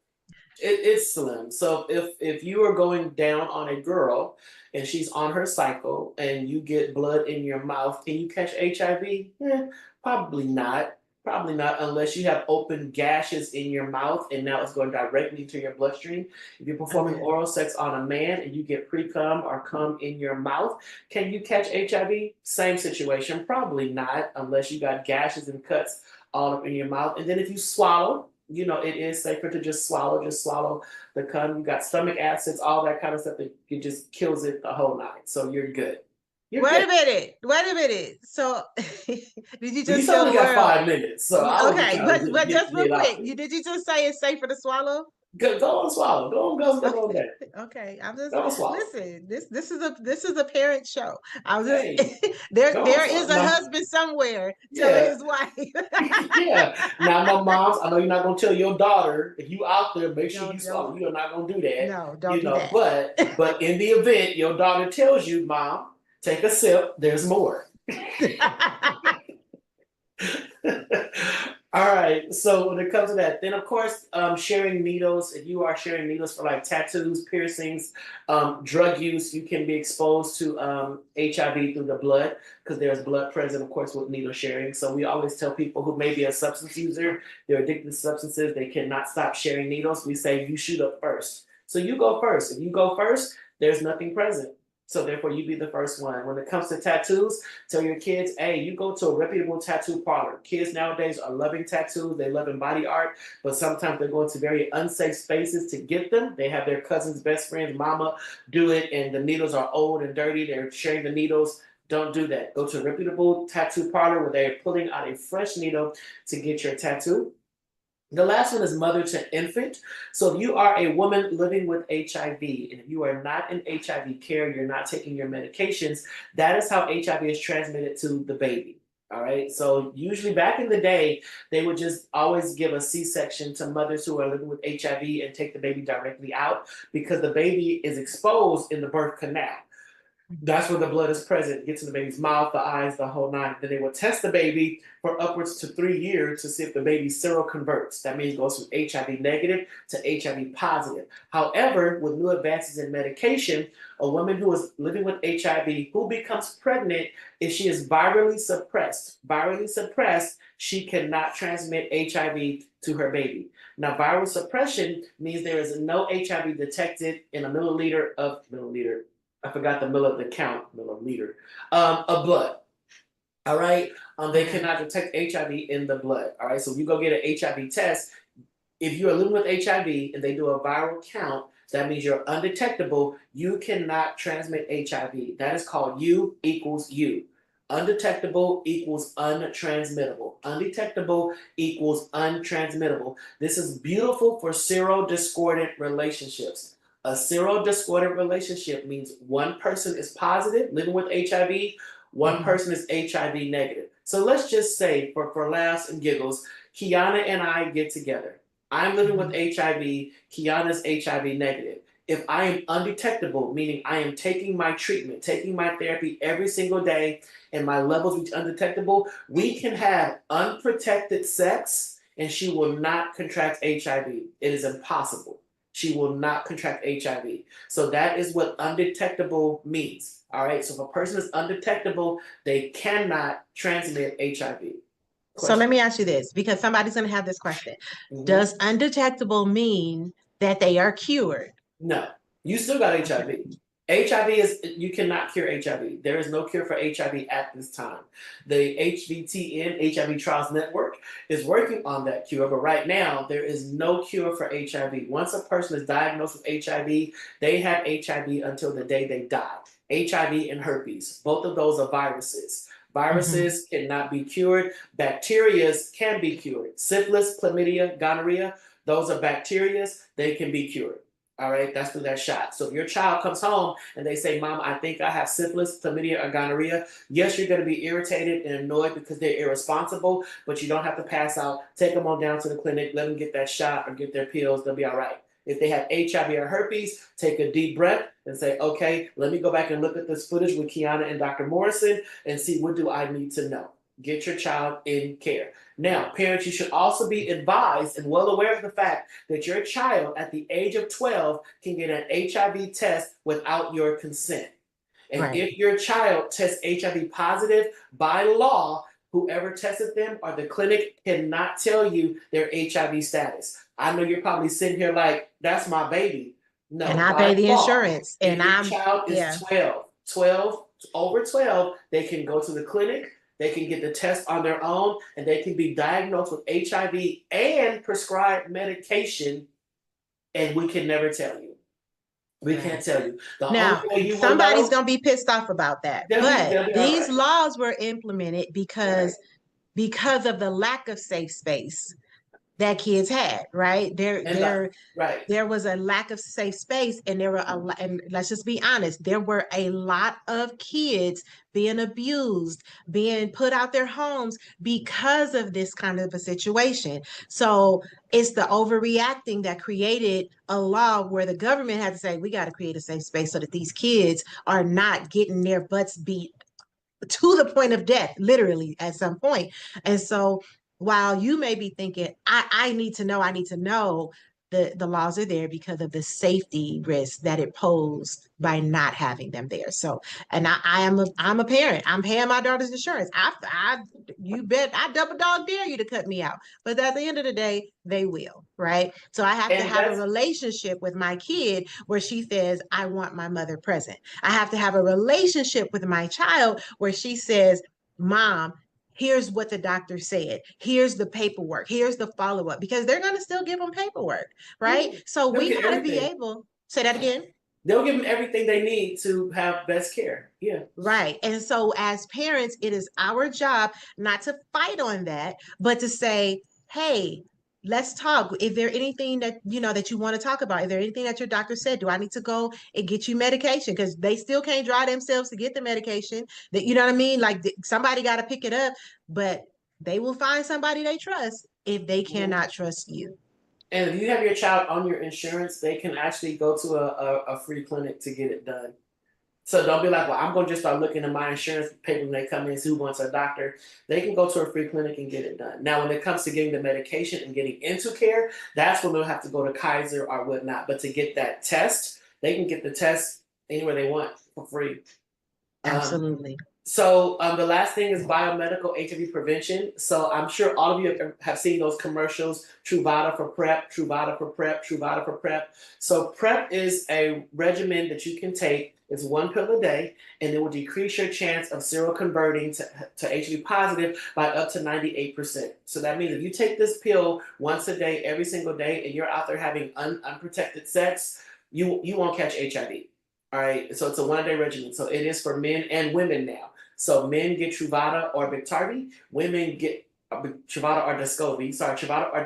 it's slim. So if you are going down on a girl and she's on her cycle and you get blood in your mouth, can you catch HIV? Probably not. Probably not unless you have open gashes in your mouth and now it's going directly to your bloodstream. If you're performing Okay. oral sex on a man and you get pre-cum or cum in your mouth, can you catch HIV? Same situation. Probably not unless you got gashes and cuts all up in your mouth. And then if you swallow, it is safer to just swallow the cum. You got stomach acids, all that kind of stuff that it just kills it the whole night. So you're good. You're Wait good. a minute. Wait a minute. So, did you But just he's tell only the got world? 5 minutes, so I was just Okay, trying to but just real get quick, off it. did you just say it's safer to swallow? Go on, swallow. Go on Okay, there. okay. I'm just Go on, swallow. listen. This is a parent show. I was just Hey, go on, there is swallow. a Now, husband somewhere telling yeah, his wife. yeah. Now, my moms, I know you're not gonna tell your daughter if you out there, make sure you Don't swallow. You're not gonna do that, no, don't do that. But in the event your daughter tells you, Mom, take a sip. There's more. All right. So when it comes to that, then of course, sharing needles. If you are sharing needles for like tattoos, piercings, drug use, you can be exposed to HIV through the blood because there's blood present, of course, with needle sharing. So we always tell people who may be a substance user, they're addicted to substances, they cannot stop sharing needles. We say you shoot up first. So you go first. If you go first, there's nothing present. So therefore, you be the first one. When it comes to tattoos, tell your kids, hey, you go to a reputable tattoo parlor. Kids nowadays are loving tattoos. They loving body art, but sometimes they're going to very unsafe spaces to get them. They have their cousin's best friend's mama do it, and the needles are old and dirty. They're sharing the needles. Don't do that. Go to a reputable tattoo parlor where they're pulling out a fresh needle to get your tattoo. The last one is mother to infant. So if you are a woman living with HIV, and if you are not in HIV care, you're not taking your medications, that is how HIV is transmitted to the baby. All right. So usually back in the day, they would just always give a C-section to mothers who are living with HIV and take the baby directly out because the baby is exposed in the birth canal. That's where the blood is present. It gets in the baby's mouth, the eyes, the whole nine. Then they will test the baby for upwards to 3 years to see if the baby seroconverts. That means it goes from HIV negative to HIV positive. However, with new advances in medication, a woman who is living with HIV who becomes pregnant, if she is virally suppressed, she cannot transmit HIV to her baby. Now, viral suppression means there is no HIV detected in a milliliter. I forgot the milliliter of blood. All right. They Okay. cannot detect HIV in the blood. All right. So you go get an HIV test. If you are living with HIV and they do a viral count, that means you're undetectable. You cannot transmit HIV. That is called U equals U. Undetectable equals untransmittable. Undetectable equals untransmittable. This is beautiful for serodiscordant relationships. A serodiscordant relationship means one person is positive, living with HIV, one person is HIV negative. So let's just say, for laughs and giggles, Kiana and I get together. I'm living with HIV, Kiana's HIV negative. If I am undetectable, meaning I am taking my treatment, taking my therapy every single day, and my levels reach undetectable, we can have unprotected sex and she will not contract HIV. It is impossible. She will not contract HIV. So that is what undetectable means. All right. So if a person is undetectable, they cannot transmit HIV. So let Question? me ask you this, because somebody's going to have this question. Mm-hmm. Does undetectable mean that they are cured? No, you still got HIV. HIV is, you cannot cure HIV. There is no cure for HIV at this time. The HVTN, HIV Trials Network, is working on that cure, but right now there is no cure for HIV. Once a person is diagnosed with HIV, they have HIV until the day they die. HIV and herpes, both of those are viruses. Viruses cannot be cured. Bacterias can be cured. Syphilis, chlamydia, gonorrhea, those are bacterias. They can be cured. All right, that's through that shot. So if your child comes home and they say, Mom, I think I have syphilis, chlamydia, or gonorrhea, yes, you're going to be irritated and annoyed because they're irresponsible, but you don't have to pass out. Take them on down to the clinic, let them get that shot or get their pills. They'll be all right. If they have HIV or herpes, take a deep breath and say, okay, let me go back and look at this footage with Kiana and Dr. Morrison and see what do I need to know. Get your child in care. Now, parents, you should also be advised and well aware of the fact that your child at the age of 12 can get an HIV test without your consent. And Right. if your child tests HIV positive, by law, whoever tested them or the clinic cannot tell you their HIV status. I know you're probably sitting here like, that's my baby. And No, I pay by the law, insurance. if And your I'm, child is yeah. 12, over 12, they can go to the clinic, They can get the test on their own, and they can be diagnosed with HIV and prescribed medication, and we can never tell you. We can't Right. tell you. The only Now, way you will somebody's know, going to be pissed off about that. But they'll be all these right. laws were implemented Right. because of the lack of safe space that kids had, right? And right. There was a lack of safe space, and there were a lot, and let's just be honest, there were a lot of kids being abused, being put out their homes because of this kind of a situation. So it's the overreacting that created a law where the government had to say, we got to create a safe space so that these kids are not getting their butts beat to the point of death, literally at some point. And so while you may be thinking, I need to know, the laws are there because of the safety risk that it posed by not having them there. So, and I'm a parent. I'm paying my daughter's insurance. You bet I double dog dare you to cut me out. But at the end of the day, they will, right? So I have to And have a that's relationship with my kid where she says, I want my mother present. I have to have a relationship with my child where she says, Mom, here's what the doctor said. Here's the paperwork. Here's the follow up, because they're going to still give them paperwork, right? So they'll we get got to be everything. able, say that again. They'll give them everything they need to have best care. Yeah. Right. And so as parents, it is our job not to fight on that, but to say, hey, let's talk. Is there anything that that you want to talk about? Is there anything that your doctor said? Do I need to go and get you medication? Because they still can't drive themselves to get the medication. That you know what I mean? Like somebody got to pick it up, but they will find somebody they trust if they Mhm. cannot trust you. And if you have your child on your insurance, they can actually go to a free clinic to get it done. So don't be like, well, I'm going to just start looking at my insurance paper when they come in, see who wants a doctor. They can go to a free clinic and get it done. Now, when it comes to getting the medication and getting into care, that's when they'll have to go to Kaiser or whatnot. But to get that test, they can get the test anywhere they want for free. Um, Absolutely. so the last thing is biomedical HIV prevention. So I'm sure all of you have seen those commercials, Truvada for PrEP, Truvada for PrEP, Truvada for PrEP. So PrEP is a regimen that you can take. It's one pill a day, and it will decrease your chance of seroconverting to HIV positive by up to 98%. So that means if you take this pill once a day, every single day, and you're out there having unprotected sex, you won't catch HIV. All right, so it's a one-day regimen. So it is for men and women now. So men get Truvada or Biktarvy, women get Truvada or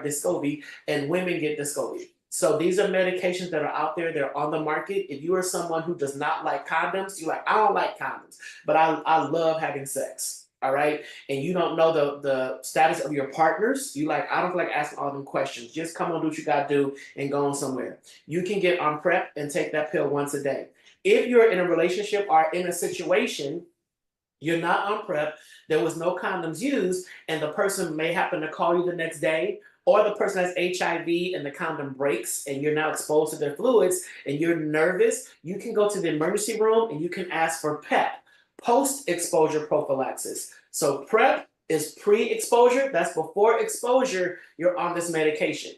Descovy, and women get Descovy. So these are medications that are out there. They're on the market. If you are someone who does not like condoms, you're like, I don't like condoms, but I love having sex. All right. And you don't know the status of your partners. You like, I don't like asking all them questions. Just come on, do what you got to do and go on somewhere. You can get on PrEP and take that pill once a day. If you're in a relationship or in a situation, you're not on PrEP, there was no condoms used, and the person may happen to call you the next day, or the person has HIV and the condom breaks and you're now exposed to their fluids and you're nervous, you can go to the emergency room and you can ask for PEP, post-exposure prophylaxis. So PrEP is pre-exposure, that's before exposure, you're on this medication.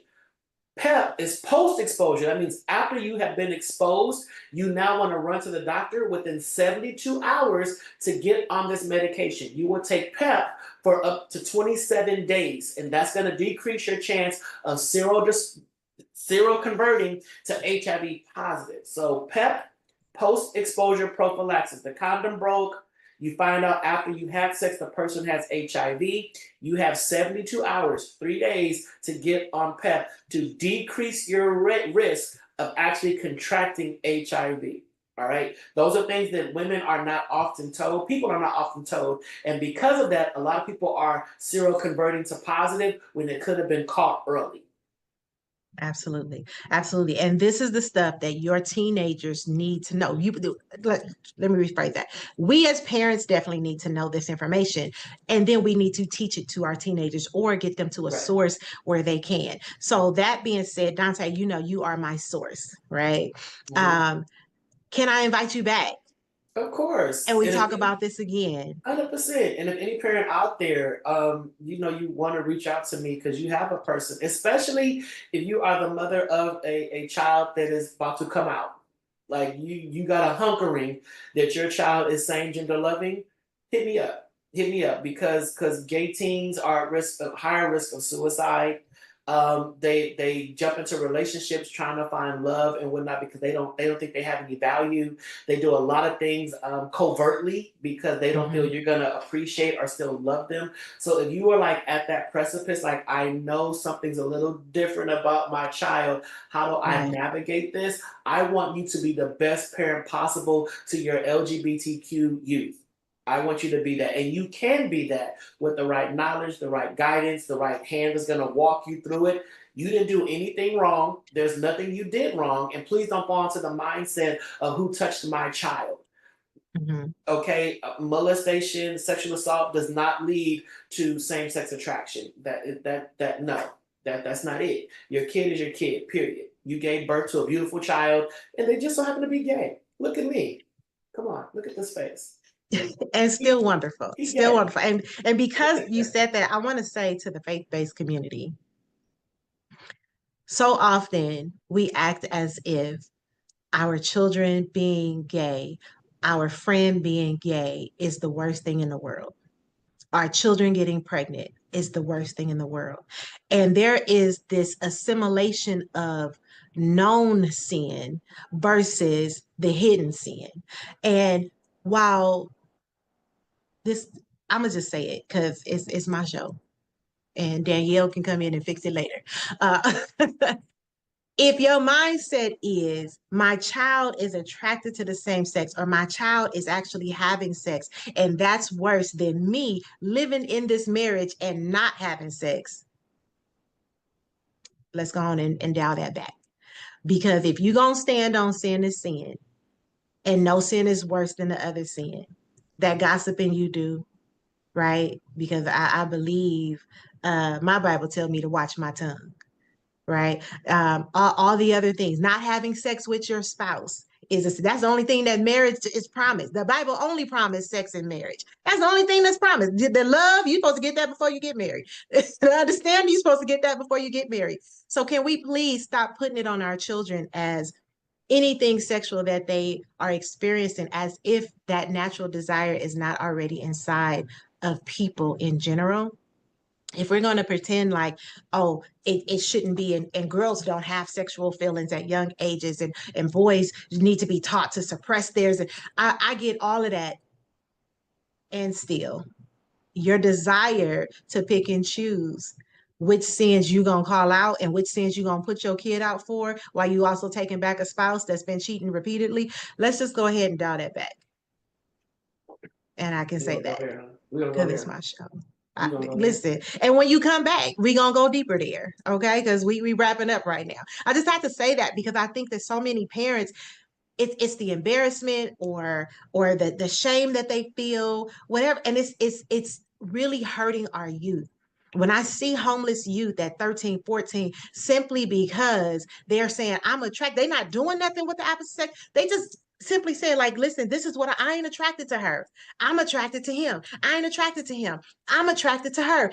PEP is post-exposure. That means after you have been exposed, you now want to run to the doctor within 72 hours to get on this medication. You will take PEP for up to 27 days, and that's going to decrease your chance of seroconverting to HIV positive. So PEP, post-exposure prophylaxis. The condom broke. You find out after you have sex, the person has HIV. You have 72 hours, 3 days to get on PEP to decrease your risk of actually contracting HIV. All right. Those are things that women are not often told. People are not often told. And because of that, a lot of people are seroconverting to positive when it could have been caught early. Absolutely. Absolutely. And this is the stuff that your teenagers need to know. Let me rephrase that. We as parents definitely need to know this information. And then we need to teach it to our teenagers or get them to a Right. source where they can. So that being said, Dante, you are my source, right? Mm-hmm. Can I invite you back? Of course. And we And talk if about this again. 100%. And if any parent out there, you want to reach out to me because you have a person, especially if you are the mother of a child that is about to come out. Like you got a hunkering that your child is same gender loving, hit me up. hit me up because gay teens are at risk of higher risk of suicide. They jump into relationships trying to find love and whatnot because they don't think they have any value. They do a lot of things covertly because they don't feel Mm-hmm. you're gonna appreciate or still love them. So if you are like at that precipice, like I know something's a little different about my child, how do I Right. navigate this? I want you to be the best parent possible to your LGBTQ youth. I want you to be that. And you can be that with the right knowledge, the right guidance, the right hand is going to walk you through it. You didn't do anything wrong. There's nothing you did wrong. And please don't fall into the mindset of who touched my child. Mm-hmm. Okay, molestation, sexual assault does not lead to same-sex attraction. No, that's not it. Your kid is your kid. Period. You gave birth to a beautiful child, and they just so happen to be gay. Look at me. Come on, look at this face. And He, still wonderful, he still gay. wonderful. And because you said that, I want to say to the faith-based community, so often we act as if our children being gay, our friend being gay is the worst thing in the world. Our children getting pregnant is the worst thing in the world. And there is this assimilation of known sin versus the hidden sin. And while this, I'm gonna just say it because it's my show, and Danielle can come in and fix it later. Uh, if your mindset is my child is attracted to the same sex or my child is actually having sex and that's worse than me living in this marriage and not having sex, let's go on and dial that back. Because if you're going to stand on sin is sin and no sin is worse than the other sin, that gossiping you do, right? Because I believe my Bible tells me to watch my tongue, right? All the other things, not having sex with your spouse that's the only thing that marriage is promised. The Bible only promised sex in marriage. That's the only thing that's promised. The love, you're supposed to get that before you get married. The understanding, you're supposed to get that before you get married. So can we please stop putting it on our children as anything sexual that they are experiencing as if that natural desire is not already inside of people in general? If we're going to pretend like, oh, it shouldn't be, and girls don't have sexual feelings at young ages, and boys need to be taught to suppress theirs. And I get all of that. And still, your desire to pick and choose which sins you gonna call out and which sins you gonna put your kid out for while you also taking back a spouse that's been cheating repeatedly. Let's just go ahead and dial that back. And I can We're say gonna go that here. We're gonna go because it's here. my show. We're gonna go here. Listen, and when you come back, we gonna go deeper there, okay? Because we wrapping up right now. I just have to say that because I think that so many parents, it's the embarrassment or the shame that they feel, whatever, and it's really hurting our youth. When I see homeless youth at 13, 14, simply because they're saying, I'm attracted, they're not doing nothing with the opposite sex. They just simply say, like, listen, this is what I ain't attracted to her. I'm attracted to him. I ain't attracted to him. I'm attracted to her.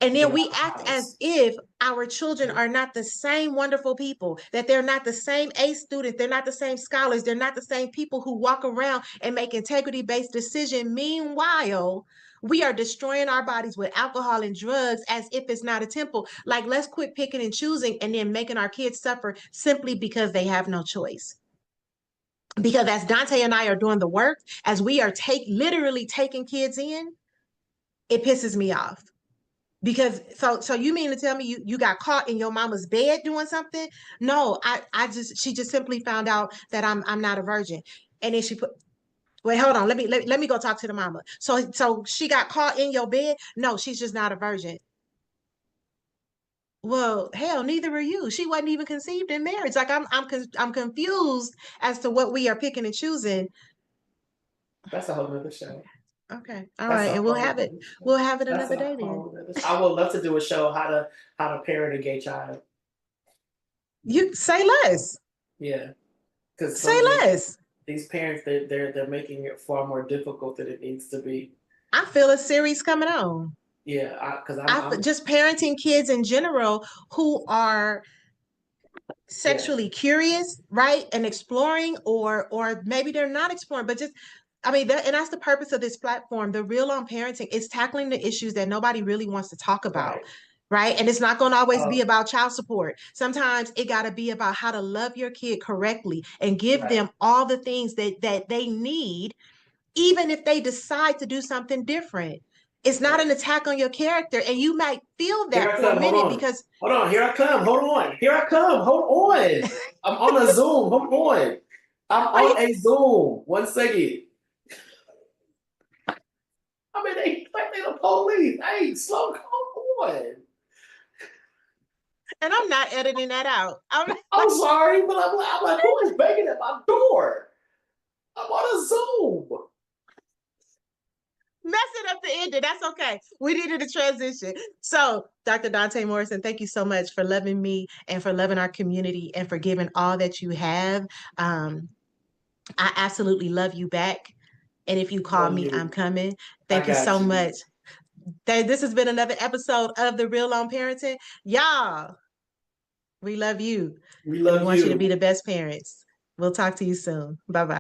And Get then out we of the act as house. if our children are not the same wonderful people, that they're not the same A students, they're not the same scholars, they're not the same people who walk around and make integrity-based decisions. Meanwhile, we are destroying our bodies with alcohol and drugs as if it's not a temple. Like, let's quit picking and choosing and then making our kids suffer simply because they have no choice. Because as Dante and I are doing the work, as we are literally taking kids in, it pisses me off. Because so you mean to tell me you got caught in your mama's bed doing something? No, she just simply found out that I'm not a virgin. And then she put, wait, hold on, let me go talk to the mama. So she got caught in your bed? No, she's just not a virgin. Well, hell, neither are you. She wasn't even conceived in marriage. Like I'm confused as to what we are picking and choosing. That's a whole nother show. Okay. All That's right. a And whole nother show. we'll have it That's another a day then. whole nother show. I would love to do a show how to parent a gay child. You say less. Yeah, because Say some of less. these parents they're making it far more difficult than it needs to be. I feel a series coming on. Yeah, because I I'm just parenting kids in general who are yeah. sexually curious, right? And exploring, or maybe they're not exploring, but just I mean, and that's the purpose of this platform. The Real On Parenting is tackling the issues that nobody really wants to talk about. Right. Right. And it's not going to always be Oh, about child support. Sometimes it got to be about how to love your kid correctly and give right. them all the things that they need, even if they decide to do something different. It's not Right. an attack on your character. And you might feel Here that I for a come. Hold minute on. because Hold on. Here I come. Hold on. Here I come. Hold on. I'm on a Zoom. Hold on. I'm are you on a Zoom. 1 second. I mean, they the police. Hey, slow. Come on. and I'm not editing that out. I'm I'm sorry, but I'm like, who is banging at my door? I'm on a Zoom. messing up the ending. That's okay. We needed a transition. So, Dr. Donta Morrison, thank you so much for loving me and for loving our community and for giving all that you have. Um, I absolutely love you back. And if you call Love me, I'm you. coming. I Thank you so got you. much. This has been another episode of The Real On Parenting. Y'all, we love you We and we love want you to be you. the best parents. We'll talk to you soon. Bye bye.